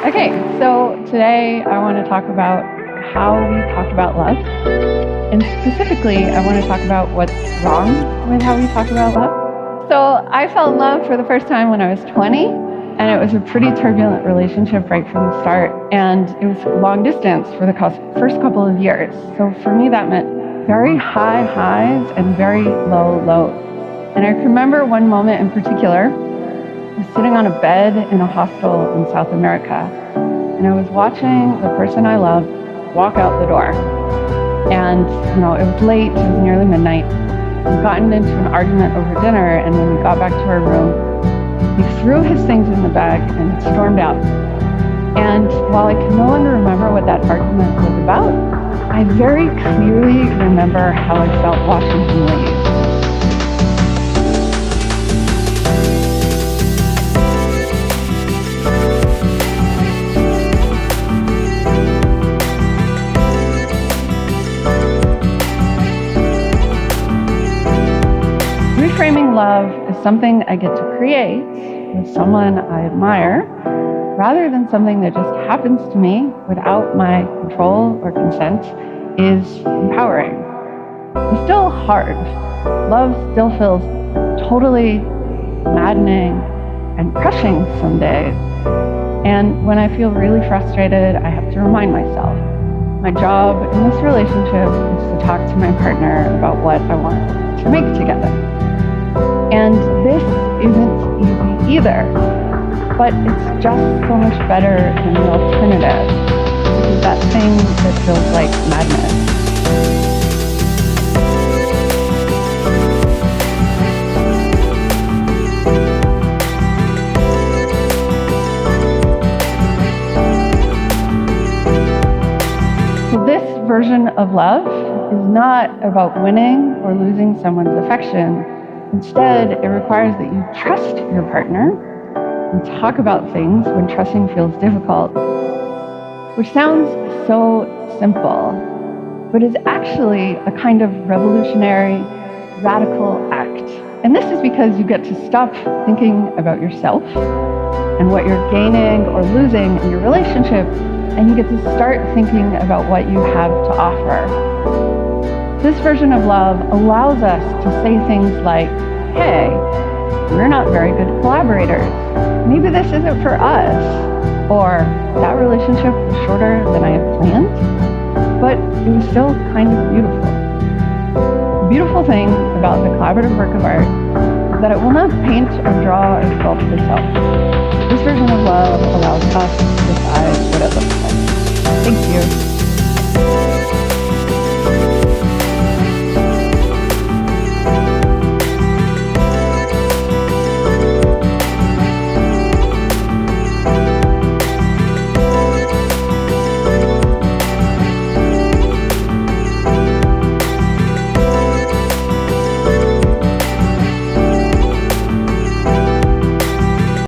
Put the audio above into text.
Okay, so today I want to talk about how we talk about love. And specifically, I want to talk about what's wrong with how we talk about love. So I felt love for the first time when I was 20, and it was a pretty turbulent relationship right from the start. And it was long distance for the first couple of years. So for me, that meant very high highs and very low lows. And I remember one moment in particular. I was sitting on a bed in a hostel in South America, and I was watching the person I loved walk out the door. And, it was late, it was nearly midnight. We'd gotten into an argument over dinner, and when we got back to our room, he threw his things in the bag and stormed out. And while I can no longer remember what that argument was about, I very clearly remember how I felt watching him leave. Reframing love is something I get to create with someone I admire, rather than something that just happens to me without my control or consent, is empowering. It's still hard. Love still feels totally maddening and crushing some days. And when I feel really frustrated, I have to remind myself, my job in this relationship is to talk to my partner about what I want to make together. And this isn't easy either, but it's just so much better than the alternative, which is that thing that feels like madness. So this version of love is not about winning or losing someone's affection. Instead, it requires that you trust your partner and talk about things when trusting feels difficult, which sounds so simple, but is actually a kind of revolutionary, radical act. And this is because you get to stop thinking about yourself and what you're gaining or losing in your relationship, and you get to start thinking about what you have to offer. This version of love allows us to say things like, hey, we're not very good collaborators. Maybe this isn't for us. Or that relationship was shorter than I had planned, but it was still kind of beautiful. The beautiful thing about the collaborative work of art is that it will not paint or draw or sculpt itself. This version of love allows us